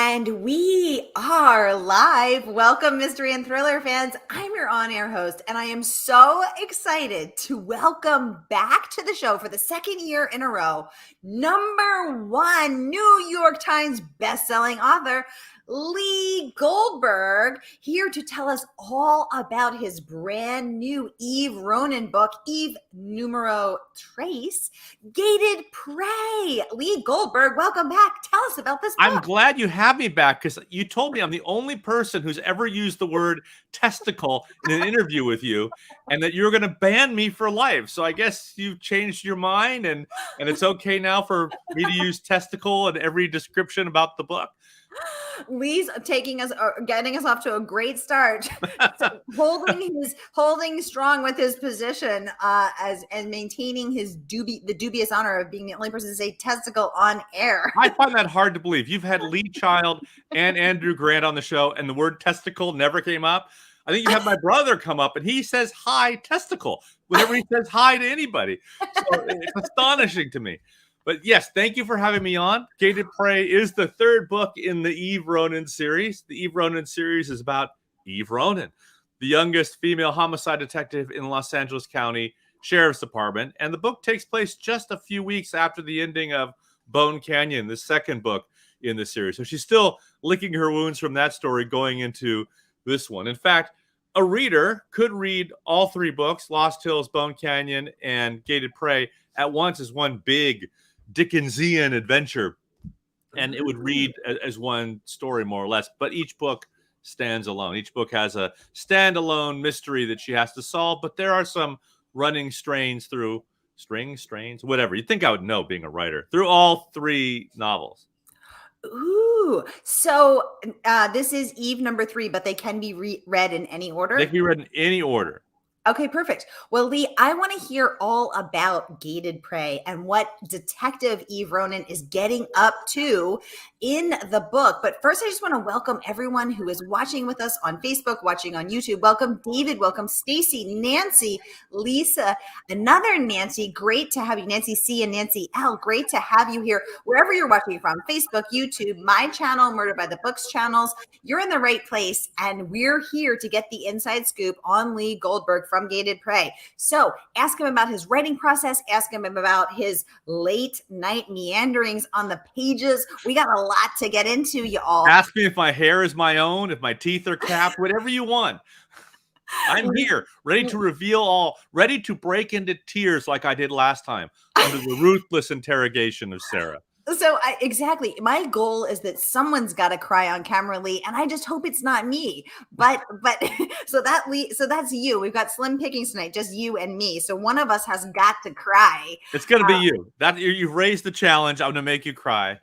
And we are live. Welcome, mystery and thriller fans. I'm your on-air host, and I am so excited to welcome back to the show for the second year in a row, #1 New York Times bestselling author, Lee Goldberg, here to tell us all about his brand new Eve Ronin book, Eve Numero Trace, Gated Prey. Lee Goldberg, welcome back. Tell us about this book. I'm glad you have me back because you told me I'm the only person who's ever used the word testicle in an interview with you, and that you're going to ban me for life. So I guess you've changed your mind, and it's okay now for me to use testicle in every description about the book. Lee's getting us off to a great start, holding strong with his position and maintaining the dubious honor of being the only person to say testicle on air. I find that hard to believe. You've had Lee Child and Andrew Grant on the show, and the word testicle never came up. I think you have my brother come up, and he says hi testicle whenever he says hi to anybody. So it's astonishing to me. But yes, thank you for having me on. Gated Prey is the third book in the Eve Ronin series. The Eve Ronin series is about Eve Ronin, the youngest female homicide detective in Los Angeles County Sheriff's Department. And the book takes place just a few weeks after the ending of Bone Canyon, the second book in the series. So she's still licking her wounds from that story going into this one. In fact, a reader could read all three books, Lost Hills, Bone Canyon, and Gated Prey, at once as one big Dickensian adventure, and it would read as one story more or less, but each book stands alone. Each book has a standalone mystery that she has to solve, but there are some running strains, whatever. You'd think I would know being a writer, through all three novels. Ooh, so this is Eve number 3, but they can be read in any order? They can be read in any order. Okay, perfect. Well, Lee, I want to hear all about Gated Prey and what Detective Eve Ronin is getting up to in the book. But first, I just want to welcome everyone who is watching with us on Facebook, watching on YouTube. Welcome, David. Welcome, Stacy, Nancy, Lisa, another Nancy. Great to have you, Nancy C and Nancy L. Great to have you here, wherever you're watching from, Facebook, YouTube, my channel, Murder by the Books channels. You're in the right place, and we're here to get the inside scoop on Lee Goldberg from Gated Prey. So ask him about his writing process, ask him about his late night meanderings on the pages. We got a lot to get into, y'all. Ask me if my hair is my own, if my teeth are capped, whatever you want. I'm here, ready to reveal all, ready to break into tears like I did last time under the ruthless interrogation of Sara. So exactly, my goal is that someone's got to cry on camera, Lee, and I just hope it's not me. But so that's you. We've got slim pickings tonight, just you and me. So one of us has got to cry. It's going to be you. You've raised the challenge. I'm going to make you cry.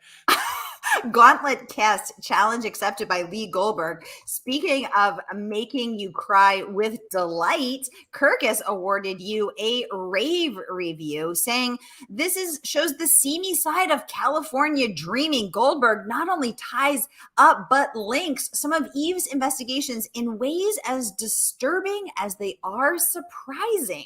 Gauntlet cast, challenge accepted by Lee Goldberg. Speaking of making you cry with delight, Kirkus awarded you a rave review saying this shows the seamy side of California dreaming. Goldberg not only ties up but links some of Eve's investigations in ways as disturbing as they are surprising.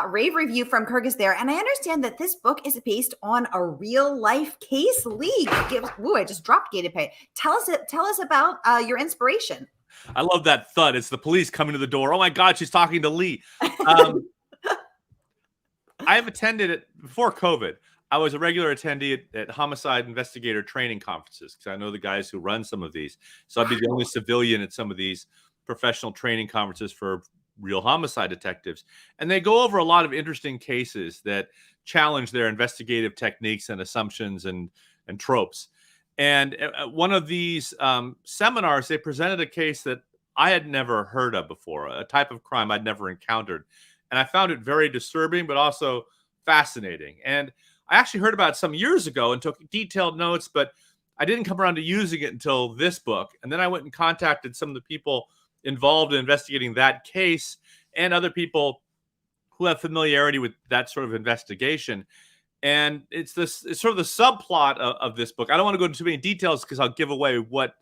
Rave review from Kirkus there. And I understand that this book is based on a real life case. Lee, I just dropped Gated Prey. Tell us about your inspiration. I love that thud. It's the police coming to the door. Oh my God, she's talking to Lee. I have attended it before COVID. I was a regular attendee at homicide investigator training conferences because I know the guys who run some of these. So I'd be the only civilian at some of these professional training conferences for real homicide detectives. And they go over a lot of interesting cases that challenge their investigative techniques and assumptions and tropes. And at one of these seminars, they presented a case that I had never heard of before, a type of crime I'd never encountered. And I found it very disturbing, but also fascinating. And I actually heard about it some years ago and took detailed notes, but I didn't come around to using it until this book. And then I went and contacted some of the people involved in investigating that case and other people who have familiarity with that sort of investigation. And it's sort of the subplot of this book. I don't want to go into too many details because I'll give away what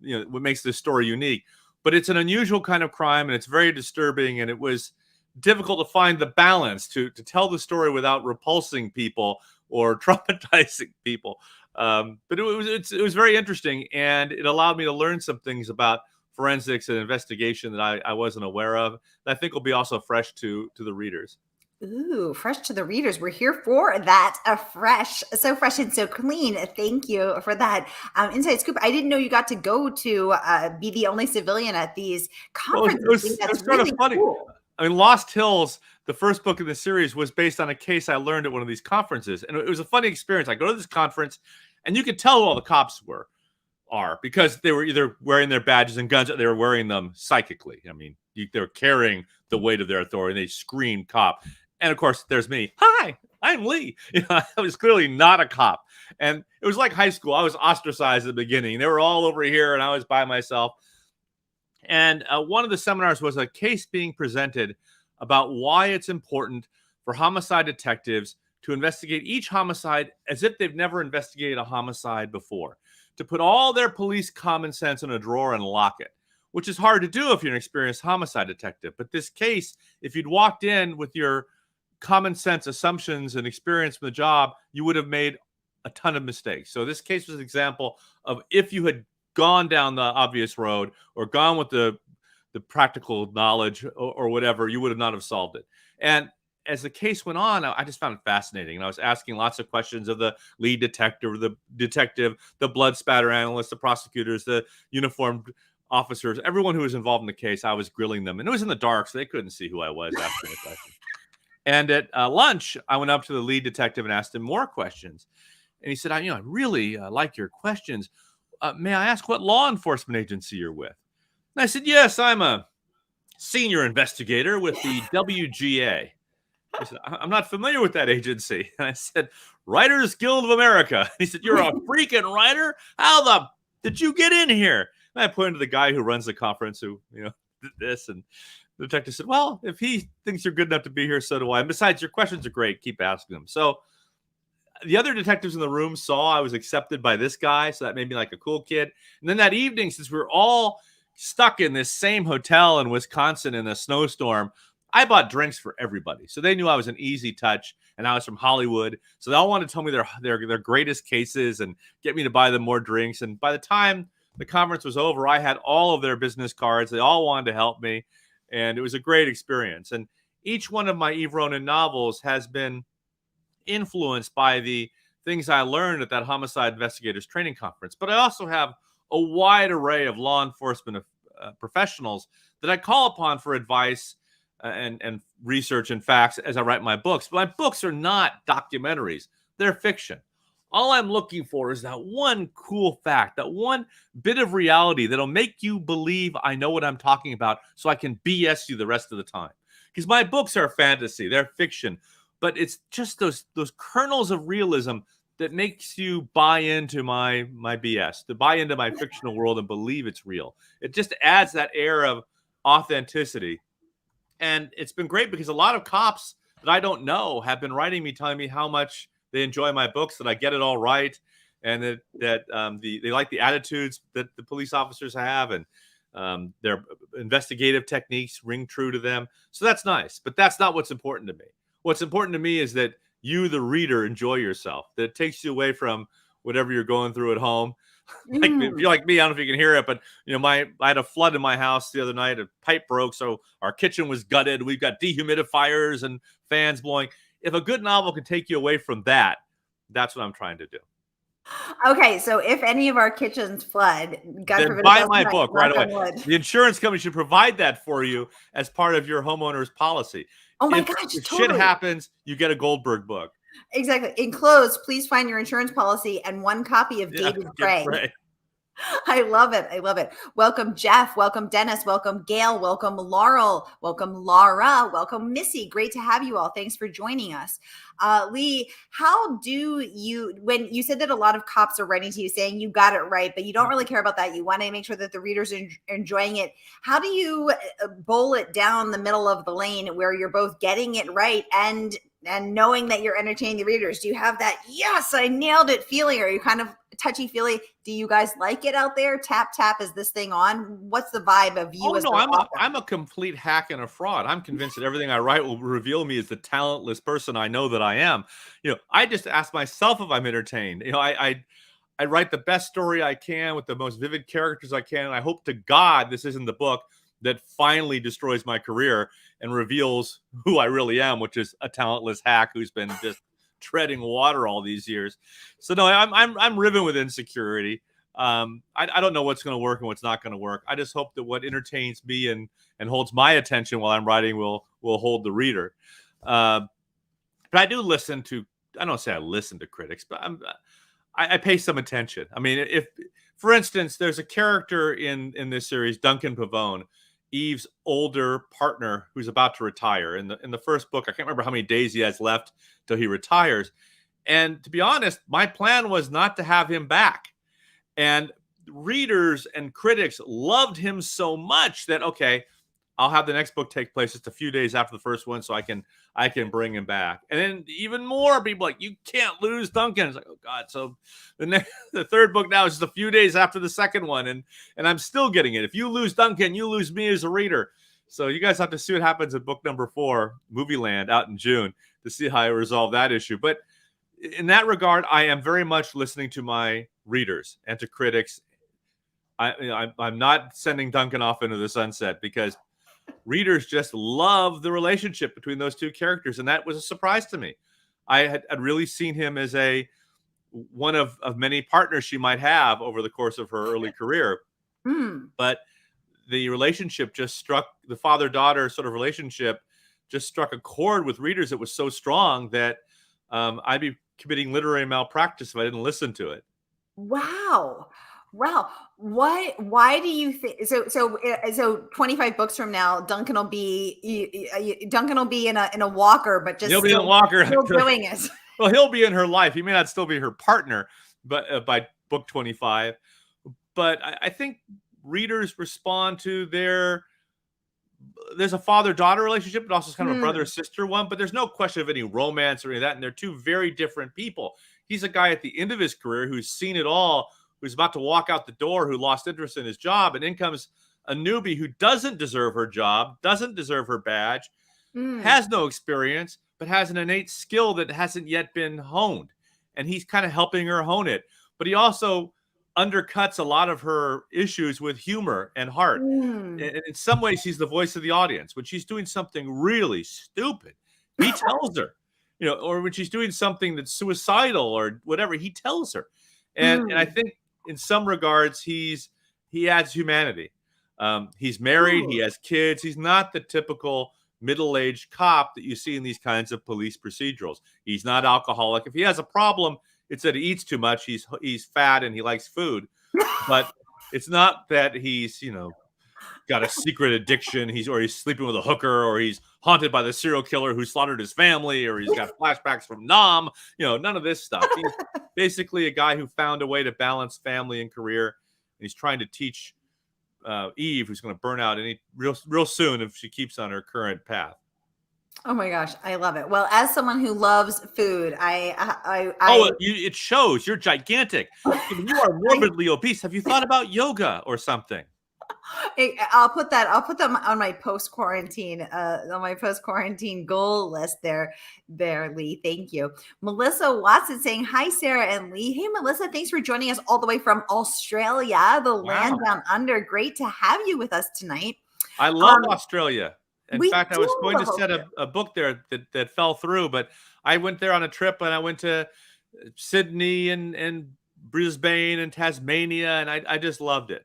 makes this story unique. But it's an unusual kind of crime, and it's very disturbing. And it was difficult to find the balance to tell the story without repulsing people or traumatizing people. But it was very interesting, and it allowed me to learn some things about forensics and investigation that I wasn't aware of. That I think will be also fresh to the readers. Ooh, fresh to the readers. We're here for that. So fresh and so clean. Thank you for that inside scoop. I didn't know you got to go to be the only civilian at these Well, conferences. it That's was kind of really funny. cool. I mean, Lost Hills, the first book in the series, was based on a case I learned at one of these conferences, and it was a funny experience. I go to this conference, and you could tell who all the cops are because they were either wearing their badges and guns, or they were wearing them psychically. I mean, they were carrying the weight of their authority. And they screamed cop, and of course, there's me. Hi, I'm Lee. I was clearly not a cop, and it was like high school. I was ostracized at the beginning. They were all over here, and I was by myself. And one of the seminars was a case being presented about why it's important for homicide detectives to investigate each homicide as if they've never investigated a homicide before, to put all their police common sense in a drawer and lock it, which is hard to do if you're an experienced homicide detective. But this case, if you'd walked in with your common sense assumptions and experience from the job, you would have made a ton of mistakes. So this case was an example of if you had gone down the obvious road or gone with the practical knowledge or whatever, you would have not have solved it. And as the case went on, I just found it fascinating. And I was asking lots of questions of the lead detective, the blood spatter analyst, the prosecutors, the uniformed officers, everyone who was involved in the case. I was grilling them, and it was in the dark, so they couldn't see who I was asking the questions. And at lunch, I went up to the lead detective and asked him more questions. And he said, I really like your questions. May I ask what law enforcement agency you're with? And I said, yes, I'm a senior investigator with the WGA. He said, I'm not familiar with that agency. And I said, Writers Guild of America. He said, you're a freaking writer? How the did you get in here? And I pointed to the guy who runs the conference who, did this. And the detective said, well, if he thinks you're good enough to be here, so do I. And besides, your questions are great. Keep asking them. So the other detectives in the room saw I was accepted by this guy, so that made me like a cool kid. And then that evening, since we were all stuck in this same hotel in Wisconsin in a snowstorm, I bought drinks for everybody. So they knew I was an easy touch, and I was from Hollywood. So they all wanted to tell me their greatest cases and get me to buy them more drinks. And by the time the conference was over, I had all of their business cards. They all wanted to help me, and it was a great experience. And each one of my Eve Ronin novels has been influenced by the things I learned at that homicide investigators training conference. But I also have a wide array of law enforcement professionals that I call upon for advice and research and facts as I write my books. But my books are not documentaries. They're fiction. All I'm looking for is that one cool fact, that one bit of reality that'll make you believe I know what I'm talking about so I can BS you the rest of the time. Because my books are fantasy. They're fiction. But it's just those kernels of realism that makes you buy into my BS, to buy into my fictional world and believe it's real. It just adds that air of authenticity. And it's been great because a lot of cops that I don't know have been writing me, telling me how much they enjoy my books, that I get it all right, and that they like the attitudes that the police officers have, and their investigative techniques ring true to them. So that's nice. But that's not what's important to me. What's important to me is that you, the reader, enjoy yourself, that it takes you away from whatever you're going through at home. Like if you're like me, I don't know if you can hear it, but I had a flood in my house the other night. A pipe broke, so our kitchen was gutted. We've got dehumidifiers and fans blowing. If a good novel can take you away from that, that's what I'm trying to do. Okay, so if any of our kitchens flood, God Then forbid, buy my book right away. wood. The insurance company should provide that for you as part of your homeowner's policy. Oh my If gosh, shit totally. happens, you get a Goldberg book. Exactly. Enclosed, please find your insurance policy and one copy of Gated Prey. I love it. I love it. Welcome, Jeff. Welcome, Dennis. Welcome, Gail. Welcome, Laurel. Welcome, Laura. Welcome, Missy. Great to have you all. Thanks for joining us. Lee, how do you, when you said that a lot of cops are writing to you saying you got it right, but you don't really care about that. You want to make sure that the readers are enjoying it. How do you bowl it down the middle of the lane where you're both getting it right and knowing that you're entertaining the readers? Do you have that, yes, I nailed it feeling? Or are you kind of touchy-feely? Do you guys like it out there? Tap, tap, is this thing on? What's the vibe of you as the author? I'm a complete hack and a fraud. I'm convinced that everything I write will reveal me as the talentless person I know that I am. I just ask myself if I'm entertained. I write the best story I can with the most vivid characters I can. And I hope to God this isn't the book that finally destroys my career and reveals who I really am, which is a talentless hack who's been just treading water all these years. So no, I'm riven with insecurity. I don't know what's going to work and what's not going to work. I just hope that what entertains me and holds my attention while I'm writing will hold the reader. But I do listen to. I don't say I listen to critics, but I pay some attention. I mean, if, for instance, there's a character in this series, Duncan Pavone, Eve's older partner who's about to retire. In the first book, I can't remember how many days he has left till he retires. And to be honest, my plan was not to have him back. And readers and critics loved him so much that, okay, I'll have the next book take place just a few days after the first one so I can bring him back. And then even more people like, you can't lose Duncan. It's like, oh God. So the third book now is just a few days after the second one. And I'm still getting it. If you lose Duncan, you lose me as a reader. So you guys have to see what happens in book number 4, Movie Land, out in June, to see how I resolve that issue. But in that regard, I am very much listening to my readers and to critics. I'm not sending Duncan off into the sunset because readers just love the relationship between those two characters, and that was a surprise to me. I had really seen him as one of many partners she might have over the course of her early career. But the relationship just struck, the father-daughter sort of relationship just struck a chord with readers that was so strong that I'd be committing literary malpractice if I didn't listen to it. Wow. Why do you think so 25 books from now, Duncan will be in a walker, but just he'll be in a walker still doing it. Well, he'll be in her life. He may not still be her partner, but by book 25. But I think readers respond to there's a father-daughter relationship, but also kind of a brother-sister one. But there's no question of any romance or any of that. And they're two very different people. He's a guy at the end of his career who's seen it all, who's about to walk out the door, who lost interest in his job. And in comes a newbie who doesn't deserve her job, doesn't deserve her badge, has no experience, but has an innate skill that hasn't yet been honed. And he's kind of helping her hone it. But he also undercuts a lot of her issues with humor and heart. And in some ways, he's the voice of the audience. When she's doing something really stupid, he tells her, or when she's doing something that's suicidal or whatever, he tells her. And I think in some regards, he adds humanity. He's married. He has kids. He's not the typical middle-aged cop that you see in these kinds of police procedurals. He's not alcoholic. If he has a problem, it's that he eats too much. He's fat and he likes food, but it's not that he's got a secret addiction. He's sleeping with a hooker, or he's haunted by the serial killer who slaughtered his family, or he's got flashbacks from Nam. None of this stuff. He's basically a guy who found a way to balance family and career. And he's trying to teach Eve, who's going to burn out real soon if she keeps on her current path. Oh my gosh, I love it. Well, as someone who loves food, it shows. You're gigantic. You are morbidly obese. Have you thought about yoga or something? I'll put them on my post-quarantine goal list there, Lee. Thank you. Melissa Watson saying, hi, Sarah and Lee. Hey, Melissa, thanks for joining us all the way from Australia, the land down under. Great to have you with us tonight. I love Australia. In fact, I was going to set a book there that fell through, but I went there on a trip, and I went to Sydney and Brisbane and Tasmania, and I just loved it.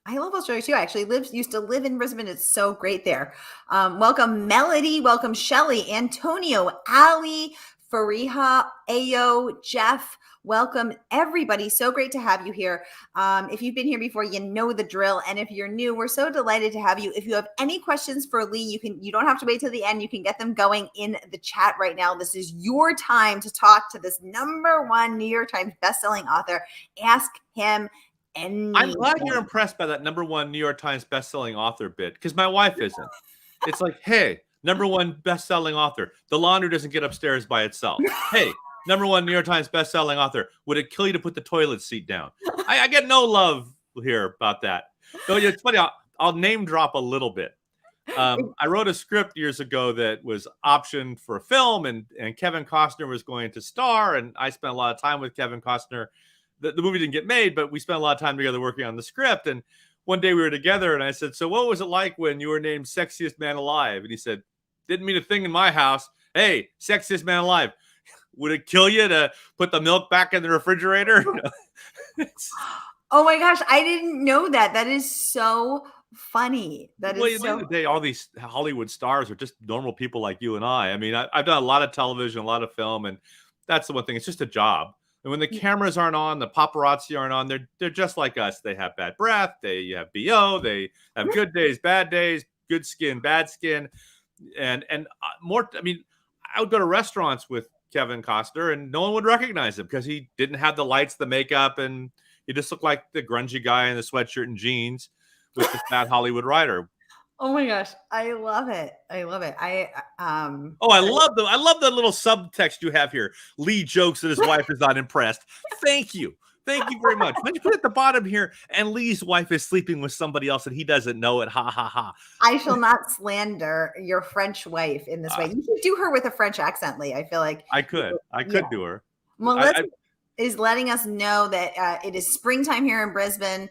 I love Australia too. I actually used to live in Brisbane. It's so great there. Welcome, Melody. Welcome, Shelly, Antonio, Ali, Fariha, Ayo, Jeff. Welcome, everybody. So great to have you here. If you've been here before, you know the drill. And if you're new, we're so delighted to have you. If you have any questions for Lee, you don't have to wait till the end. You can get them going in the chat right now. This is your time to talk to this #1 New York Times bestselling author. Ask him anything. I'm glad you're impressed by that #1 New York Times bestselling author bit, because my wife isn't. It's like, hey, #1 bestselling author. The laundry doesn't get upstairs by itself. Hey, #1 New York Times bestselling author. Would it kill you to put the toilet seat down? I get no love here about that. So it's funny. I'll name drop a little bit. I wrote a script years ago that was optioned for a film, and Kevin Costner was going to star, and I spent a lot of time with Kevin Costner the movie didn't get made, but we spent a lot of time together working on the script. And one day we were together and I said, so what was it like when you were named sexiest man alive? And he said, didn't mean a thing in my house. Hey, sexiest man alive. Would it kill you to put the milk back in the refrigerator? Oh my gosh, I didn't know that. That is so funny. That well, is at the end so. of the day, all these Hollywood stars are just normal people like you and I. I mean, I've done a lot of television, a lot of film, and that's the one thing. It's just a job. And when the cameras aren't on, the paparazzi aren't on, they're just like us. They have bad breath. They have BO. They have good days, bad days, good skin, bad skin, and more. I mean, I would go to restaurants with Kevin Costner, and no one would recognize him because he didn't have the lights, the makeup, and he just looked like the grungy guy in the sweatshirt and jeans with the fat Hollywood writer. Oh my gosh, I love it. I love it. Oh, I love the little subtext you have here. Lee jokes that his wife is not impressed. Thank you. Thank you very much. When you put at the bottom here, and Lee's wife is sleeping with somebody else and he doesn't know it. Ha ha ha. I shall not slander your French wife in this way. You should do her with a French accent, Lee. I feel like I could do her. Melissa is letting us know that it is springtime here in Brisbane.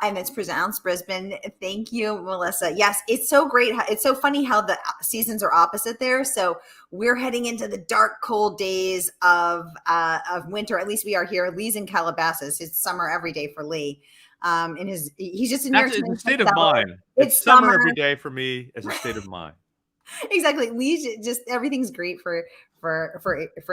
And it's pronounced Brisbane. Thank you, Melissa. Yes, it's so great. It's so funny how the seasons are opposite there. So we're heading into the dark, cold days of winter. At least we are here. Lee's in Calabasas. It's summer every day for Lee. He's just in New York. It's a state of mind. It's summer every day for me as a state of mind. Exactly. Lee's just everything's great for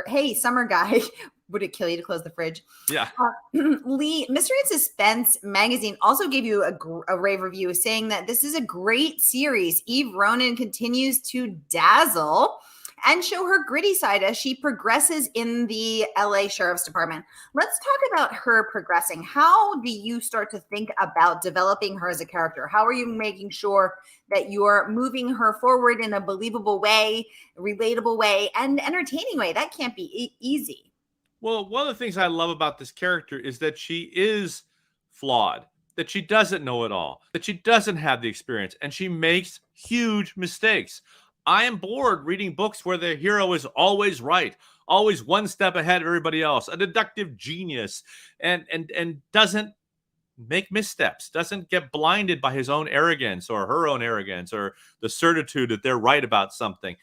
hey, summer guy. Would it kill you to close the fridge? Yeah. Lee, Mystery and Suspense magazine also gave you a rave review saying that this is a great series. Eve Ronin continues to dazzle and show her gritty side as she progresses in the LA Sheriff's Department. Let's talk about her progressing. How do you start to think about developing her as a character? How are you making sure that you're moving her forward in a believable way, relatable way, and entertaining way? That can't be easy. Well, one of the things I love about this character is that she is flawed, that she doesn't know it all, that she doesn't have the experience, and she makes huge mistakes. I am bored reading books where the hero is always right, always one step ahead of everybody else, a deductive genius, and doesn't make missteps, doesn't get blinded by his own arrogance or her own arrogance or the certitude that they're right about something.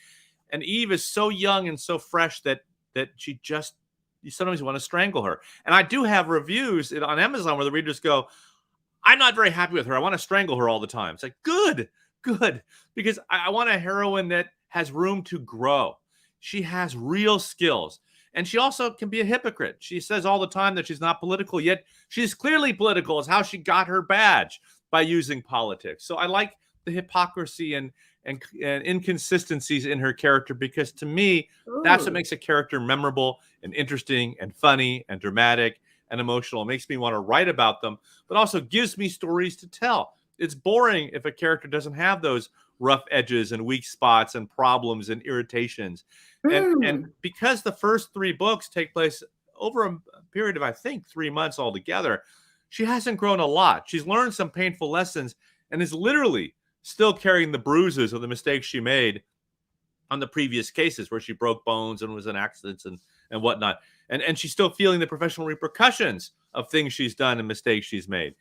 And Eve is so young and so fresh that she just, you sometimes want to strangle her. And I do have reviews on Amazon where the readers go, I'm not very happy with her. I want to strangle her all the time. It's like, good, because I want a heroine that has room to grow. She has real skills. And she also can be a hypocrite. She says all the time that she's not political, yet she's clearly political. It's how she got her badge, by using politics. So I like the hypocrisy and inconsistencies in her character, because to me, that's what makes a character memorable and interesting and funny and dramatic and emotional. It makes me want to write about them, but also gives me stories to tell. It's boring if a character doesn't have those rough edges and weak spots and problems and irritations. And because the first 3 books take place over a period of, I think, 3 months altogether, she hasn't grown a lot. She's learned some painful lessons and is literally still carrying the bruises of the mistakes she made on the previous cases where she broke bones and was in accidents and whatnot. And she's still feeling the professional repercussions of things she's done and mistakes she's made,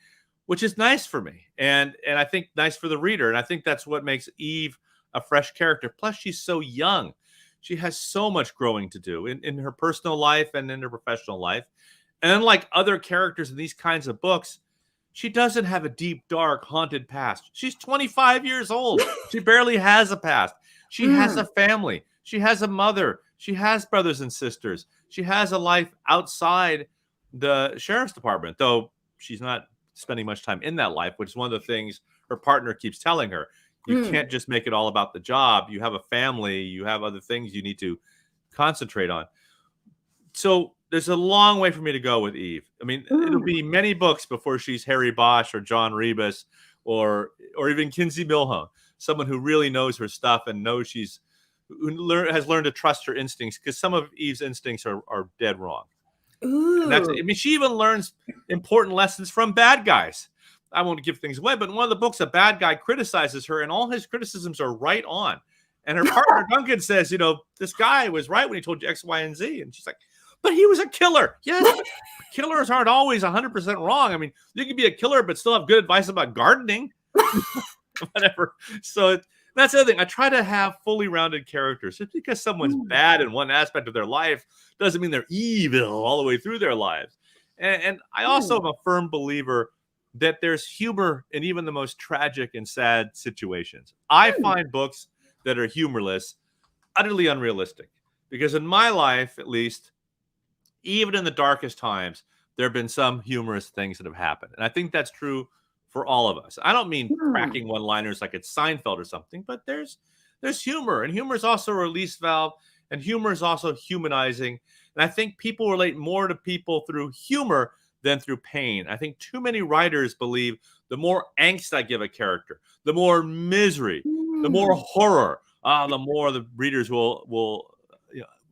which is nice for me. And I think nice for the reader. And I think that's what makes Eve a fresh character. Plus, she's so young. She has so much growing to do in her personal life and in her professional life. And unlike other characters in these kinds of books, she doesn't have a deep, dark, haunted past. She's 25 years old. She barely has a past. She has a family. She has a mother. She has brothers and sisters. She has a life outside the sheriff's department, though she's not spending much time in that life, which is one of the things her partner keeps telling her. You can't just make it all about the job. You have a family. You have other things you need to concentrate on. So there's a long way for me to go with Eve. I mean, it'll be many books before she's Harry Bosch or John Rebus or even Kinsey Milhone, someone who really knows her stuff and knows has learned to trust her instincts, because some of Eve's instincts are dead wrong. And she even learns important lessons from bad guys. I won't give things away, but in one of the books, a bad guy criticizes her, and all his criticisms are right on. And her partner Duncan says, this guy was right when he told you X, Y, and Z. And she's like, but he was a killer. Yes, but killers aren't always 100% wrong. I mean, you can be a killer, but still have good advice about gardening, whatever. So that's the other thing. I try to have fully rounded characters. Just because someone's bad in one aspect of their life doesn't mean they're evil all the way through their lives. And I also am a firm believer that there's humor in even the most tragic and sad situations. I find books that are humorless utterly unrealistic, because in my life, at least, even in the darkest times, there have been some humorous things that have happened. And I think that's true for all of us. I don't mean cracking one-liners like it's Seinfeld or something, but there's humor, and humor is also a release valve, and humor is also humanizing. And I think people relate more to people through humor than through pain. I think too many writers believe the more angst I give a character, the more misery, the more horror, the more the readers will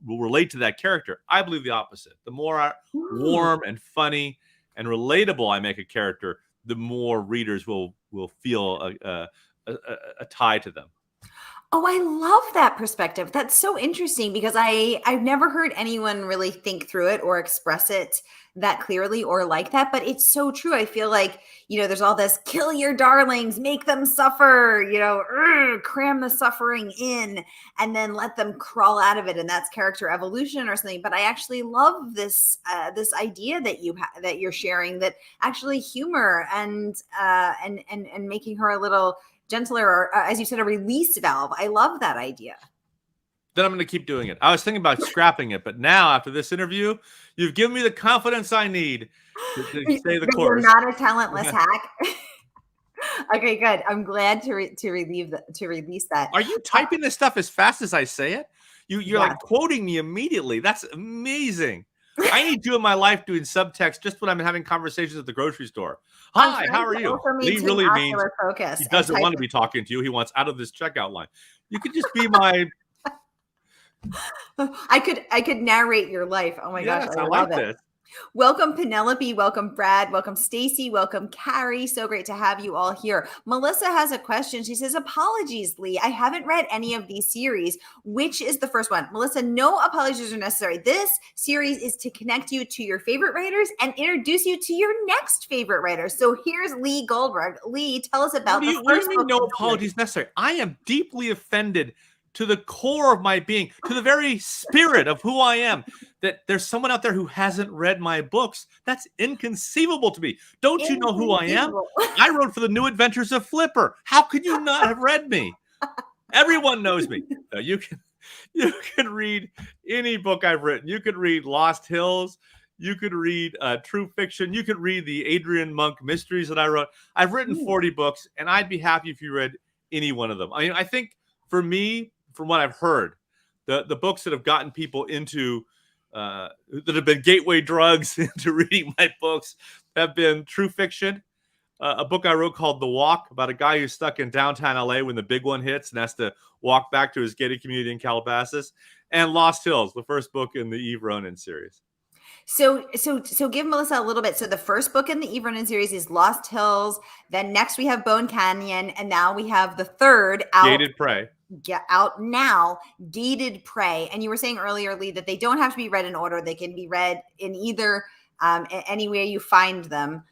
relate to that character. I believe the opposite. The more warm and funny and relatable I make a character, the more readers will feel a tie to them. Oh, I love that perspective. That's so interesting, because I've never heard anyone really think through it or express it that clearly or like that, but it's so true. I feel like, there's all this kill your darlings, make them suffer, cram the suffering in and then let them crawl out of it. And that's character evolution or something. But I actually love this idea that that you're sharing, that actually humor and making her a little gentler, or as you said, a release valve. I love that idea. Then I'm going to keep doing it. I was thinking about scrapping it, but now after this interview, you've given me the confidence I need to say the chorus. You're not a talentless hack. Okay, good. I'm glad to release that. Are you typing this stuff as fast as I say it? You're like quoting me immediately. That's amazing. I need you in my life doing subtext just when I'm having conversations at the grocery store. Hi, how are you? He really means he doesn't want to be talking to you. He wants out of this checkout line. You could just be my... I could narrate your life. Oh my gosh, I love it. Welcome Penelope, welcome Brad, welcome Stacy, welcome Carrie. So great to have you all here. Melissa has a question. She says, apologies, Lee. I haven't read any of these series. Which is the first one? Melissa, no apologies are necessary. This series is to connect you to your favorite writers and introduce you to your next favorite writer. So here's Lee Goldberg. Lee, tell us about the first book. What do you mean no apologies necessary? I am deeply offended to the core of my being, to the very spirit of who I am, that there's someone out there who hasn't read my books. That's inconceivable to me. Don't you know who I am? I wrote for the New Adventures of Flipper. How could you not have read me? Everyone knows me. You can read any book I've written. You could read Lost Hills. You could read true fiction. You could read the Adrian Monk mysteries that I wrote. I've written 40 books, and I'd be happy if you read any one of them. I mean, I think for me, from what I've heard, the books that have gotten people into, that have been gateway drugs into reading my books, have been true fiction. A book I wrote called The Walk, about a guy who's stuck in downtown LA when the big one hits and has to walk back to his gated community in Calabasas. And Lost Hills, the first book in the Eve Ronin series. So give Melissa a little bit. So the first book in the Eve Ronin series is Lost Hills. Then next we have Bone Canyon. And now we have the third out. Gated Prey. Get out now, Gated Prey. And you were saying earlier, Lee, that they don't have to be read in order. They can be read in either any way you find them.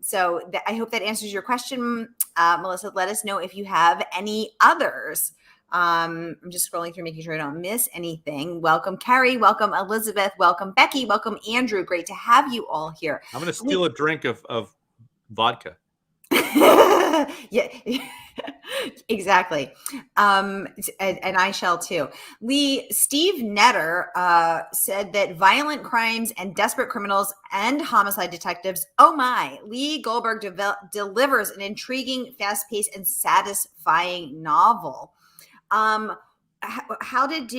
So I hope that answers your question, Melissa. Let us know if you have any others. I'm just scrolling through, making sure I don't miss anything. Welcome, Carrie. Welcome, Elizabeth. Welcome, Becky. Welcome, Andrew. Great to have you all here. I'm going to steal a drink of vodka. Yeah, exactly. And I shall too. Lee, Steve Netter said that violent crimes and desperate criminals and homicide detectives, oh my, Lee Goldberg delivers an intriguing, fast-paced, and satisfying novel. Do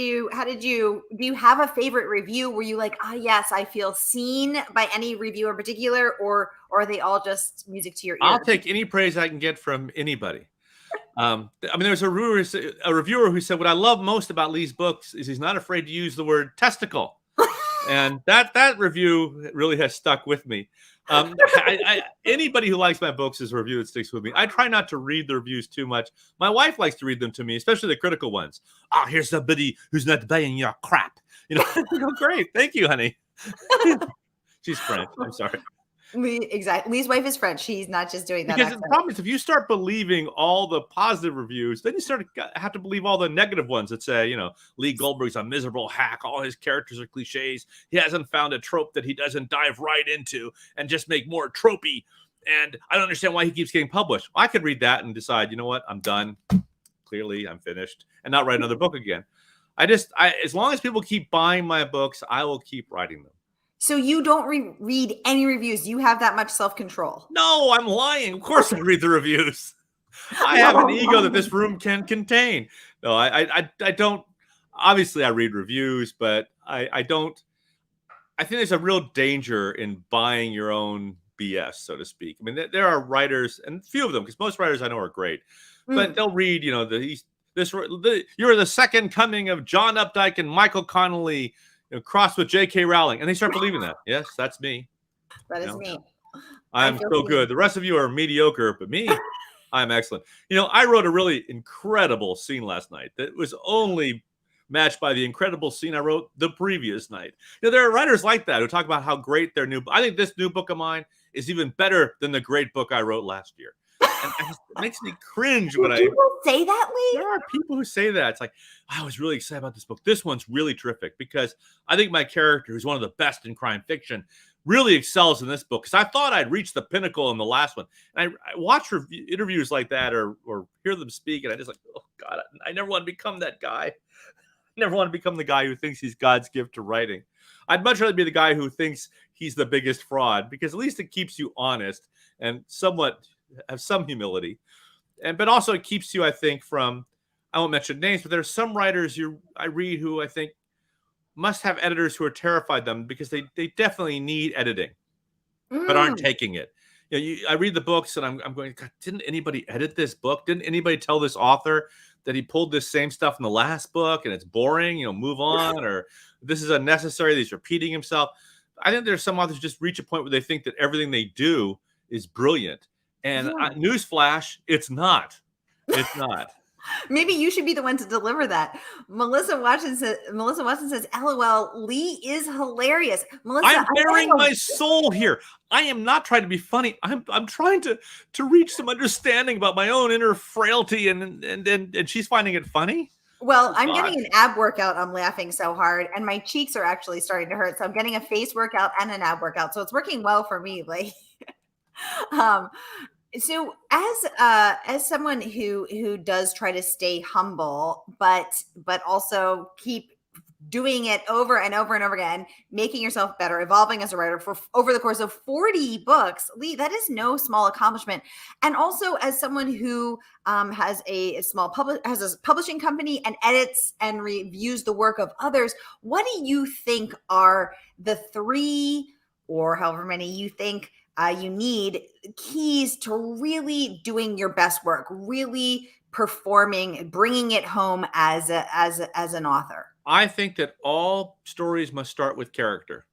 you have a favorite review? Were you like, yes, I feel seen by any review in particular, or are they all just music to your ears? I'll take any praise I can get from anybody. I mean, there's a reviewer who said, what I love most about Lee's books is he's not afraid to use the word testicle. And that review really has stuck with me. Anybody who likes my books is a review that sticks with me. I try not to read the reviews too much. My wife likes to read them to me, especially the critical ones. Oh, here's somebody who's not buying your crap. Oh, great. Thank you, honey. She's French. I'm sorry. Exactly. Lee's wife is French. She's not just doing that Because accent. the problem is, if you start believing all the positive reviews, then you have to believe all the negative ones that say, Lee Goldberg's a miserable hack. All his characters are cliches. He hasn't found a trope that he doesn't dive right into and just make more tropey. And I don't understand why he keeps getting published. I could read that and decide, you know what? I'm done. Clearly, I'm finished, and not write another book again. As long as people keep buying my books, I will keep writing them. So you don't read any reviews. You have that much self-control. No, I'm lying. Of course I read the reviews. I have an ego that this room can contain. No, I don't. Obviously, I read reviews, but I don't. I think there's a real danger in buying your own BS, so to speak. I mean, there are writers, and few of them, because most writers I know are great, but they'll read, you're the second coming of John Updike and Michael Connolly, crossed with J.K. Rowling, and they start believing that. Yes, that's me. That is me. I'm so good. The rest of you are mediocre, but me, I'm excellent. I wrote a really incredible scene last night that was only matched by the incredible scene I wrote the previous night. There are writers like that who talk about how great their I think this new book of mine is even better than the great book I wrote last year. And it makes me cringe when people say that, Lee? There are people who say that. It's like, I was really excited about this book. This one's really terrific because I think my character, who's one of the best in crime fiction, really excels in this book, because I thought I'd reached the pinnacle in the last one. And I watch interviews like that or hear them speak, and I just like, oh, God, I never want to become that guy. I never want to become the guy who thinks he's God's gift to writing. I'd much rather be the guy who thinks he's the biggest fraud, because at least it keeps you honest and somewhat have some humility. But also it keeps you, I think, from, I won't mention names, but there's some writers I read who I think must have editors who are terrified them because they definitely need editing, but aren't taking it. I read the books and I'm going, God, didn't anybody edit this book? Didn't anybody tell this author that he pulled this same stuff in the last book and it's boring, move on, or this is unnecessary, that he's repeating himself? I think there's some authors just reach a point where they think that everything they do is brilliant. And newsflash, it's not. It's not. Maybe you should be the one to deliver that. Melissa Watson says, LOL, Lee is hilarious. Melissa, I'm bearing my soul here. I am not trying to be funny. I'm trying to reach some understanding about my own inner frailty, and she's finding it funny. Well, I'm getting an ab workout. I'm laughing so hard, and my cheeks are actually starting to hurt. So I'm getting a face workout and an ab workout. So it's working well for me. Like, so as someone who does try to stay humble, but also keep doing it over and over and over again, making yourself better, evolving as a writer for over the course of 40 books, Lee, that is no small accomplishment. And also as someone who has a publishing company and edits and reviews the work of others, what do you think are the 3 or however many you think you need keys to really doing your best work, really performing, bringing it home as an author? I think that all stories must start with character.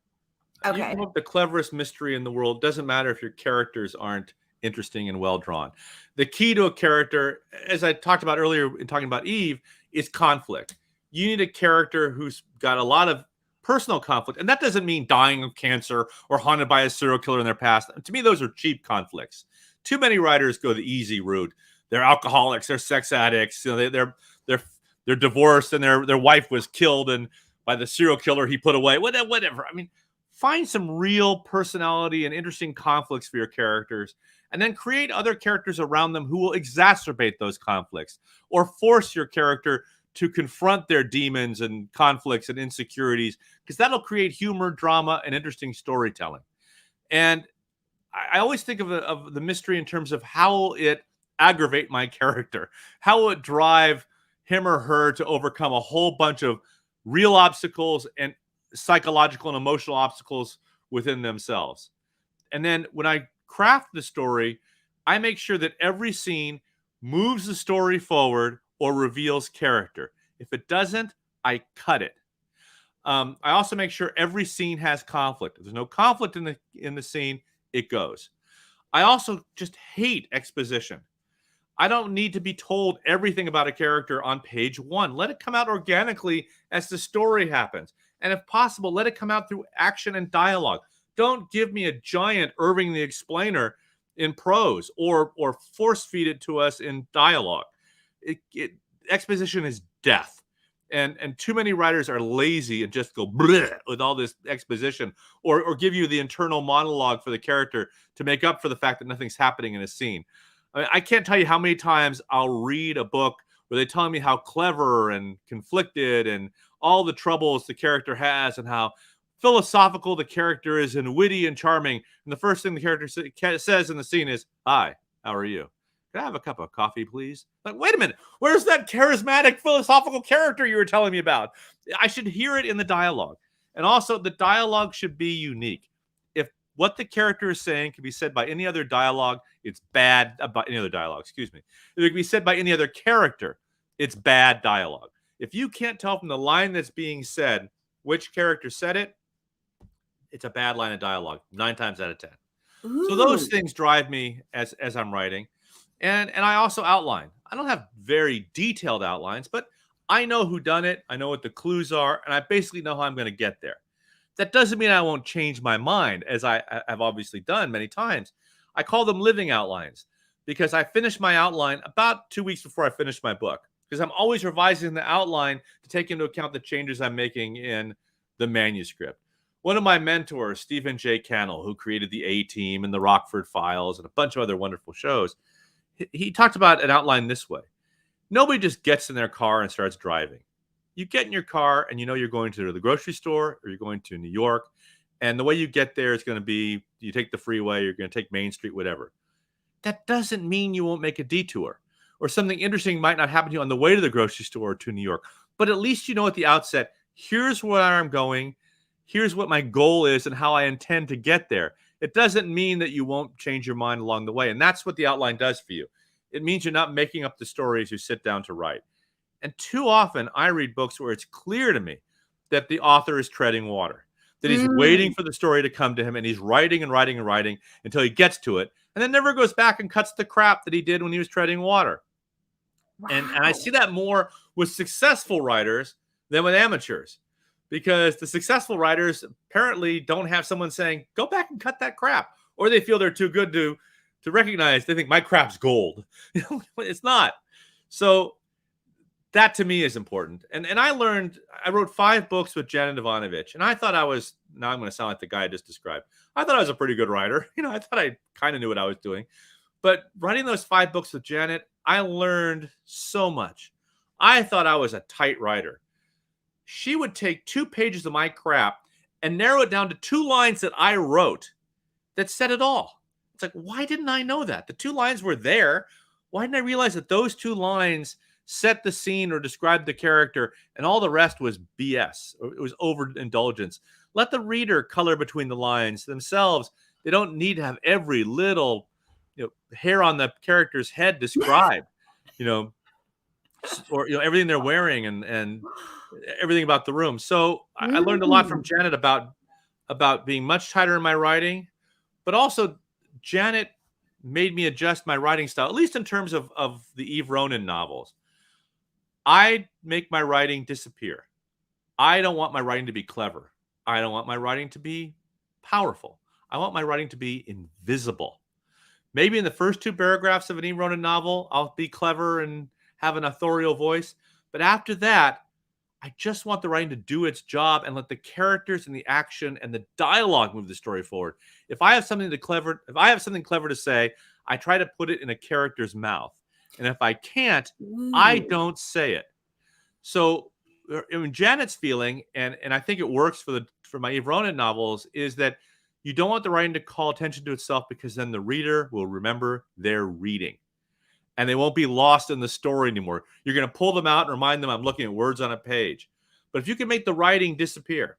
Okay. You can have the cleverest mystery in the world. Doesn't matter if your characters aren't interesting and well drawn. The key to a character, as I talked about earlier in talking about Eve, is conflict. You need a character who's got a lot of personal conflict. And that doesn't mean dying of cancer or haunted by a serial killer in their past. To me, those are cheap conflicts. Too many writers go the easy route. They're alcoholics, they're sex addicts, they're divorced and their wife was killed and by the serial killer he put away. Whatever. I mean, find some real personality and interesting conflicts for your characters, and then create other characters around them who will exacerbate those conflicts or force your character to confront their demons and conflicts and insecurities, because that'll create humor, drama, and interesting storytelling. And I always think of the mystery in terms of how will it aggravate my character? How will it drive him or her to overcome a whole bunch of real obstacles and psychological and emotional obstacles within themselves? And then when I craft the story, I make sure that every scene moves the story forward or reveals character. If it doesn't, I cut it. I also make sure every scene has conflict. If there's no conflict in the scene, it goes. I also just hate exposition. I don't need to be told everything about a character on page 1. Let it come out organically as the story happens. And if possible, let it come out through action and dialogue. Don't give me a giant Irving the Explainer in prose, or force feed it to us in dialogue. Exposition is death. And too many writers are lazy and just go bleh with all this exposition, or give you the internal monologue for the character to make up for the fact that nothing's happening in a scene. I can't tell you how many times I'll read a book where they tell me how clever and conflicted and all the troubles the character has, and how philosophical the character is and witty and charming. And the first thing the character says in the scene is, "Hi, how are you? Can I have a cup of coffee, please?" Like, wait a minute. Where's that charismatic philosophical character you were telling me about? I should hear it in the dialogue. And also, the dialogue should be unique. If what the character is saying can be said by any other dialogue, it's bad. By any other dialogue, excuse me. If it can be said by any other character, it's bad dialogue. If you can't tell from the line that's being said which character said it, it's a bad line of dialogue 9 times out of 10. Ooh. So those things drive me as I'm writing. And I also outline. I don't have very detailed outlines, but I know who done it. I know what the clues are, and I basically know how I'm going to get there. That doesn't mean I won't change my mind, as I have obviously done many times. I call them living outlines, because I finish my outline about 2 weeks before I finish my book, because I'm always revising the outline to take into account the changes I'm making in the manuscript. One of my mentors, Stephen J. Cannell, who created the A-Team and the Rockford Files and a bunch of other wonderful shows, he talked about an outline this way. Nobody just gets in their car and starts driving. You get in your car and you know you're going to the grocery store or you're going to New York. And the way you get there is going to be, you take the freeway, you're going to take Main Street, whatever. That doesn't mean you won't make a detour, or something interesting might not happen to you on the way to the grocery store or to New York. But at least you know at the outset, here's where I'm going. Here's what my goal is and how I intend to get there. It doesn't mean that you won't change your mind along the way. And that's what the outline does for you. It means you're not making up the story as you sit down to write. And too often I read books where it's clear to me that the author is treading water, that he's waiting for the story to come to him, and he's writing and writing and writing until he gets to it, and then never goes back and cuts the crap that he did when he was treading water. Wow. And I see that more with successful writers than with amateurs. Because the successful writers apparently don't have someone saying, go back and cut that crap. Or they feel they're too good to recognize. They think my crap's gold. It's not. So that to me is important. And I wrote 5 books with Janet Ivanovich. And I thought now I'm going to sound like the guy I just described. I thought I was a pretty good writer. I thought I kind of knew what I was doing. But writing those 5 books with Janet, I learned so much. I thought I was a tight writer. She would take 2 pages of my crap and narrow it down to 2 lines that I wrote that said it all. It's like, why didn't I know that? The 2 lines were there. Why didn't I realize that those 2 lines set the scene or described the character, and all the rest was BS? It was overindulgence. Let the reader color between the lines themselves. They don't need to have every little hair on the character's head described, or everything they're wearing and everything about the room. So I learned a lot from Janet about being much tighter in my writing, but also Janet made me adjust my writing style, at least in terms of the Eve Ronin novels. I make my writing disappear. I don't want my writing to be clever. I don't want my writing to be powerful. I want my writing to be invisible. Maybe in the first 2 paragraphs of an Eve Ronin novel, I'll be clever and have an authorial voice. But after that, I just want the writing to do its job and let the characters and the action and the dialogue move the story forward. If I have something clever to say, I try to put it in a character's mouth. And if I can't, I don't say it. So Janet's feeling, and I think it works for my Eve Ronin novels, is that you don't want the writing to call attention to itself, because then the reader will remember their reading. And they won't be lost in the story anymore. You're going to pull them out and remind them I'm looking at words on a page. But if you can make the writing disappear,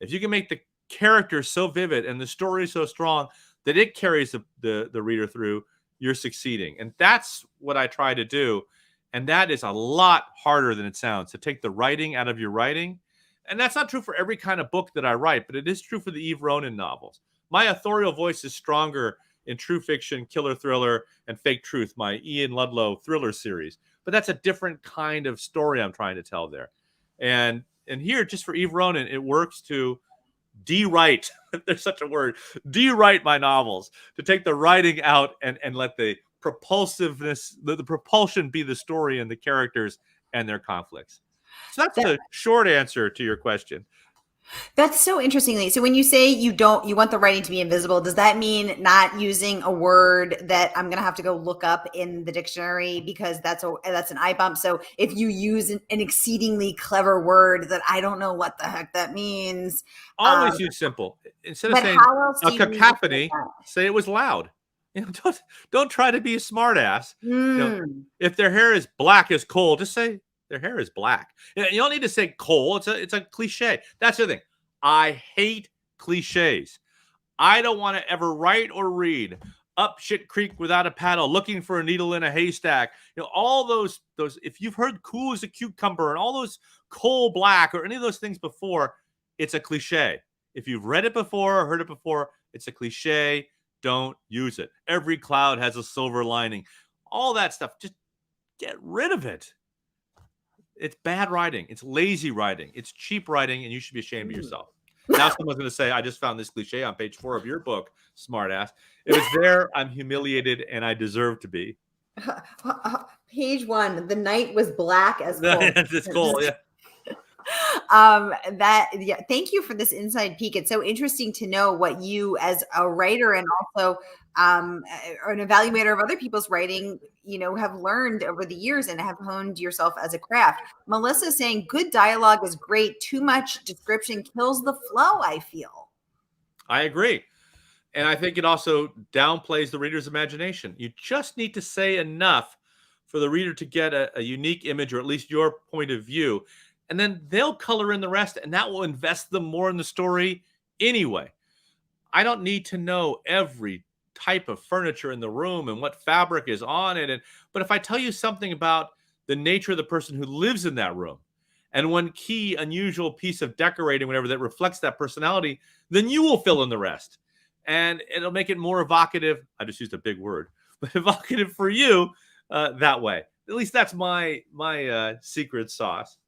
if you can make the character so vivid and the story so strong that it carries the reader through, you're succeeding. And that's what I try to do. And that is a lot harder than it sounds, to take the writing out of your writing. And that's not true for every kind of book that I write, but it is true for the Eve Ronin novels. my authorial voice is stronger in true fiction, killer thriller, and fake truth, my Ian Ludlow thriller series. But that's a different kind of story I'm trying to tell there. And here, just for Eve Ronin, it works to de-write, if there's such a word, de-write my novels, to take the writing out and let the propulsiveness, the propulsion be the story and the characters and their conflicts. So that's the short answer to your question. That's so interesting. So when you say you want the writing to be invisible, does that mean not using a word that I'm going to have to go look up in the dictionary because that's an eye bump? So if you use an exceedingly clever word that I don't know what the heck that means, always use simple. Instead of saying a cacophony, say it was loud. You know, don't try to be a smart ass. You know, if their hair is black as coal, just say their hair is black. You don't need to say coal. It's a cliche. That's the thing. I hate cliches. I don't want to ever write or read up shit creek without a paddle, looking for a needle in a haystack. You know, all those, if you've heard cool as a cucumber and all those coal black or any of those things before, it's a cliche. If you've read it before or heard it before, it's a cliche. Don't use it. Every cloud has a silver lining. All that stuff. Just get rid of it. It's bad writing. It's lazy writing. It's cheap writing, and you should be ashamed of yourself. Now someone's going to say, I just found this cliche on page 4 of your book, smartass. If it's there, I'm humiliated, and I deserve to be. Page 1, the night was black as coal. It's coal, yeah. Thank you for this inside peek. It's so interesting to know what you as a writer and also an evaluator of other people's writing, have learned over the years and have honed yourself as a craft. Melissa saying good dialogue is great. Too much description kills the flow, I feel. I agree. And I think it also downplays the reader's imagination. You just need to say enough for the reader to get a unique image, or at least your point of view. And then they'll color in the rest, and that will invest them more in the story anyway. I don't need to know every type of furniture in the room and what fabric is on it. But if I tell you something about the nature of the person who lives in that room and one key unusual piece of decorating, whatever, that reflects that personality, then you will fill in the rest. And it'll make it more evocative. I just used a big word, but evocative for you that way. At least that's my secret sauce.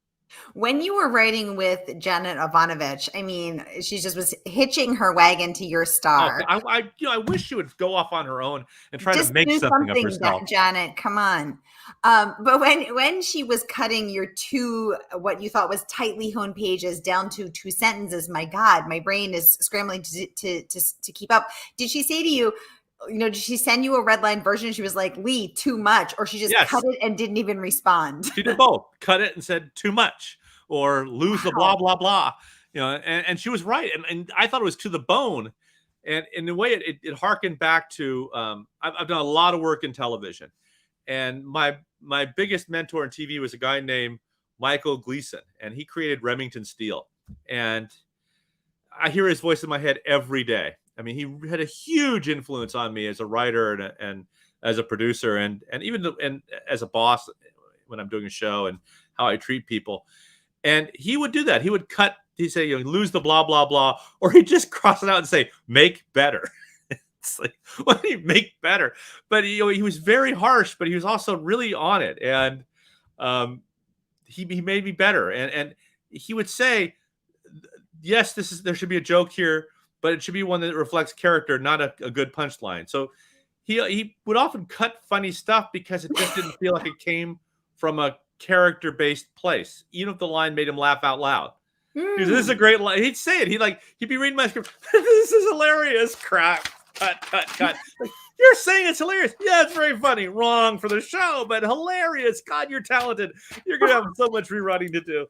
When you were writing with Janet Ivanovich, I mean, she just was hitching her wagon to your star. Oh, I wish she would go off on her own and try to make something of herself. Janet, come on. But when she was cutting your 2, what you thought was tightly honed pages down to 2 sentences, my God, my brain is scrambling to keep up. Did she say to you, did she send you a red line version? She was like, Lee, too much, or she just cut it and didn't even respond? She did both. Cut it and said too much, or lose the blah, blah, blah. And she was right. And I thought it was to the bone. And in a way, it harkened back to, I've done a lot of work in television. And my biggest mentor in TV was a guy named Michael Gleason. And he created Remington Steele. And I hear his voice in my head every day. I mean, he had a huge influence on me as a writer and as a producer and even as a boss when I'm doing a show and how I treat people. And he would do that. He would cut, he'd say, lose the blah, blah, blah, or he'd just cross it out and say, make better. It's like, what do you make better? But he was very harsh, but he was also really on it. And he made me better. And he would say, yes, there should be a joke here, but it should be one that reflects character, not a good punchline. So he would often cut funny stuff because it just didn't feel like it came from a character-based place, even if the line made him laugh out loud. This is a great line. He'd say it. He'd be reading my script. This is hilarious. Crap. Cut. Like, you're saying it's hilarious. Yeah, it's very funny. Wrong for the show, but hilarious. God, you're talented. You're going to have so much rewriting to do.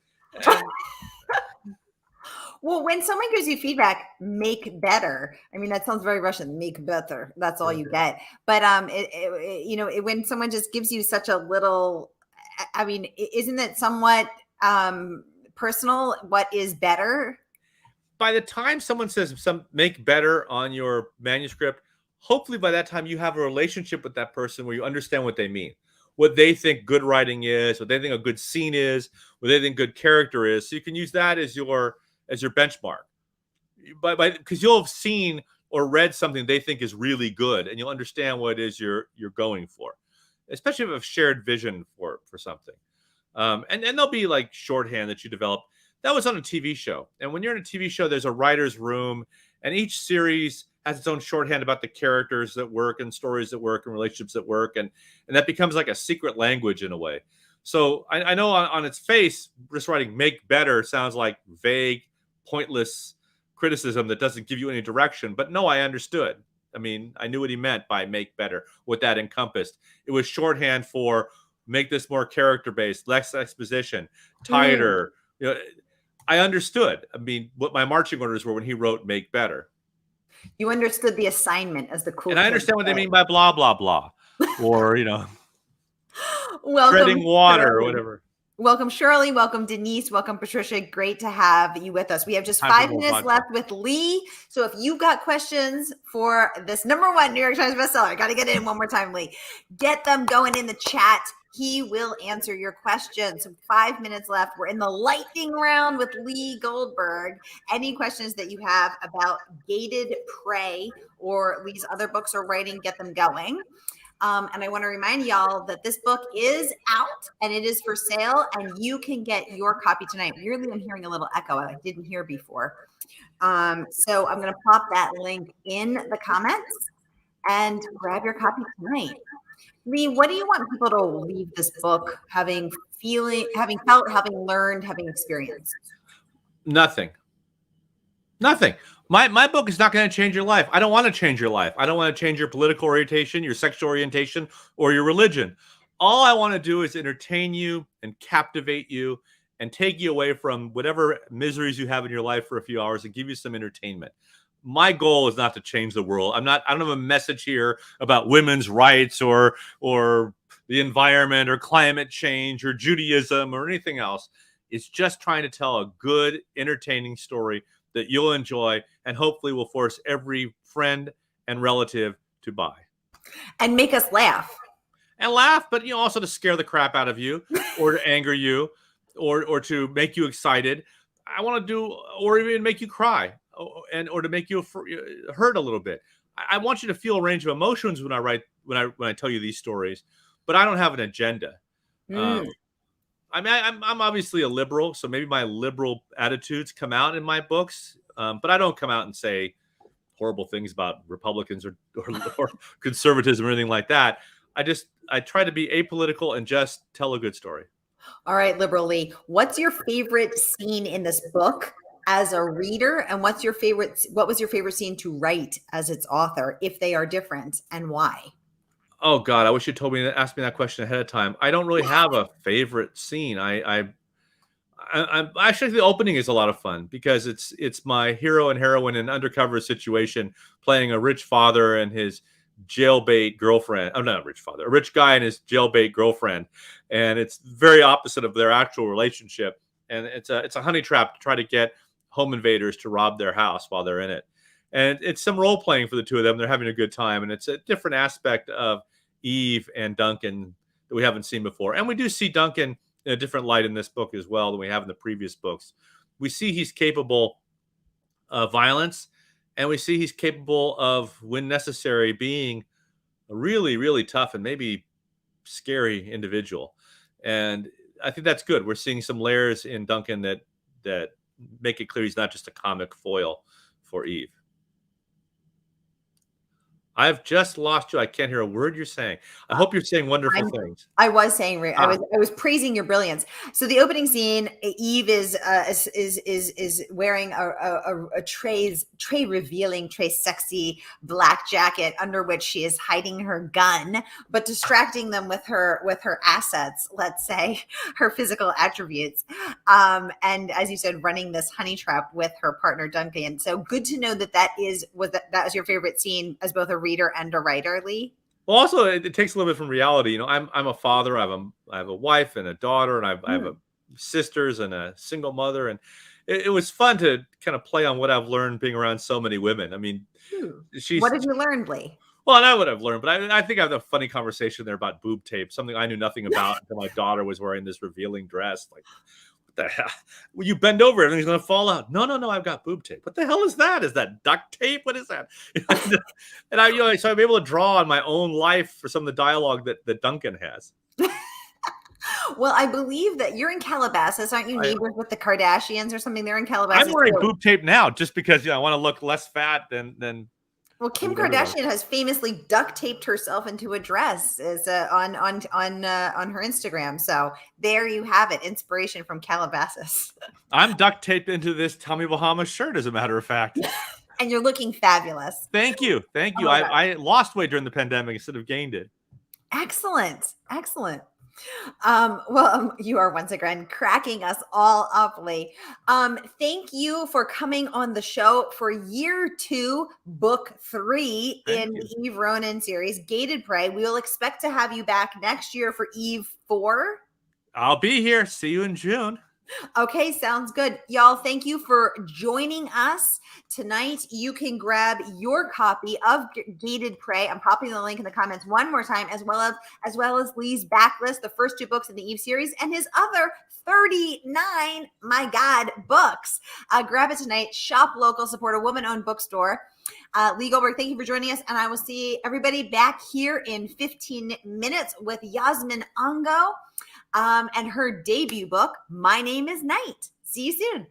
Well, when someone gives you feedback, make better. I mean, that sounds very Russian. Make better. That's all you get. But when someone just gives you such a little, I mean, isn't it somewhat personal? What is better? By the time someone says make better on your manuscript, hopefully by that time you have a relationship with that person where you understand what they mean, what they think good writing is, what they think a good scene is, what they think good character is. So you can use that as your benchmark, because you'll have seen or read something they think is really good, and you'll understand what it is you're going for, especially if you have a shared vision for something. And there'll be like shorthand that you develop. That was on a TV show. And when you're in a TV show, there's a writer's room, and each series has its own shorthand about the characters that work and stories that work and relationships that work. And that becomes like a secret language in a way. So I know on its face, just writing make better sounds like vague, pointless criticism that doesn't give you any direction. But no, I understood. I mean, I knew what he meant by make better, what that encompassed. It was shorthand for make this more character-based, less exposition, tighter. You know, I understood. I mean, what my marching orders were when he wrote make better. You understood the assignment, as the cool. And I understand what they mean by blah, blah, blah. Or, welcome, treading water Shirley. or whatever. Welcome, Shirley. Welcome, Denise. Welcome, Patricia. Great to have you with us. We have just 5 minutes left with Lee. So if you've got questions for this #1 New York Times bestseller, I got to get it in one more time, Lee. Get them going in the chat. He will answer your questions. So 5 minutes left. We're in the lightning round with Lee Goldberg. Any questions that you have about Gated Prey or Lee's other books or writing, get them going. And I want to remind y'all that this book is out and it is for sale, and you can get your copy tonight. Weirdly, I'm hearing a little echo I didn't hear before. So I'm going to pop that link in the comments and grab your copy tonight. Lee, what do you want people to leave this book having felt, having learned, having experienced? Nothing. My book is not going to change your life. I don't want to change your life. I don't want to change your political orientation, your sexual orientation, or your religion. All I want to do is entertain you and captivate you and take you away from whatever miseries you have in your life for a few hours and give you some entertainment. My goal is not to change the world. I don't have a message here about women's rights or the environment or climate change or Judaism or anything else. It's just trying to tell a good, entertaining story that you'll enjoy and hopefully will force every friend and relative to buy. And make us laugh. But also to scare the crap out of you or to anger you or to make you excited. I want to do, or even make you cry or to make you hurt a little bit. I want you to feel a range of emotions when I tell you these stories, but I don't have an agenda. I'm obviously a liberal, so maybe my liberal attitudes come out in my books, but I don't come out and say horrible things about Republicans or conservatism or anything like that. I try to be apolitical and just tell a good story. All right, Liberal Lee, what's your favorite scene in this book as a reader, and what was your favorite scene to write as its author, if they are different, and why? Oh God, I wish you asked me that question ahead of time. I don't really have a favorite scene. I actually, the opening is a lot of fun because it's my hero and heroine in an undercover situation playing a rich father and his jailbait girlfriend. Oh, not a rich father, a rich guy and his jailbait girlfriend, and it's very opposite of their actual relationship. And it's a honey trap to try to get home invaders to rob their house while they're in it. And it's some role playing for the two of them. They're having a good time, and it's a different aspect of Eve and Duncan that we haven't seen before. And we do see Duncan in a different light in this book as well than we have in the previous books. We see he's capable of violence, and we see he's capable of, when necessary, being a really, really tough and maybe scary individual. And I think that's good. We're seeing some layers in Duncan that make it clear he's not just a comic foil for Eve. I've just lost you. I can't hear a word you're saying. I hope you're saying wonderful things. I was saying, I was praising your brilliance. So the opening scene, Eve is wearing a Trey revealing, Trey sexy black jacket under which she is hiding her gun, but distracting them with her assets. Let's say her physical attributes, and as you said, running this honey trap with her partner Duncan. So good to know that was your favorite scene as both a reader and a writer, Lee. Well, also it takes a little bit from reality. I'm a father. I have a wife and a daughter, and I have sisters and a single mother, and it was fun to kind of play on what I've learned being around so many women. I mean, what did you learn, Lee? Well, not what I've learned, but I think I have a funny conversation there about boob tape, something I knew nothing about until my daughter was wearing this revealing dress. Like, what the hell? When you bend over, everything's going to fall out. No, I've got boob tape. What the hell is that? Is that duct tape? What is that? And so I'm able to draw on my own life for some of the dialogue that Duncan has. Well, I believe that you're in Calabasas. Aren't you neighbors with the Kardashians or something? They're in Calabasas. I'm wearing boob tape now just because I want to look less fat than. Well, Kim Kardashian has famously duct taped herself into a dress on her Instagram. So there you have it. Inspiration from Calabasas. I'm duct taped into this Tommy Bahama shirt, as a matter of fact. And you're looking fabulous. Thank you. Oh, I lost weight during the pandemic instead of gained it. Excellent. You are once again cracking us all up, Lee. Thank you for coming on the show for year 2, book 3 in the Eve Ronin series, Gated Prey. We will expect to have you back next year for Eve 4. I'll be here. See you in June. Okay, sounds good. Y'all, thank you for joining us tonight. You can grab your copy of Gated Prey. I'm popping the link in the comments one more time, as well as Lee's backlist, the first 2 books in the Eve series, and his other 39, my God, books. Grab it tonight. Shop local, support a woman-owned bookstore. Lee Goldberg, thank you for joining us, and I will see everybody back here in 15 minutes with Yasmin Ango. And her debut book, My Name is Night. See you soon.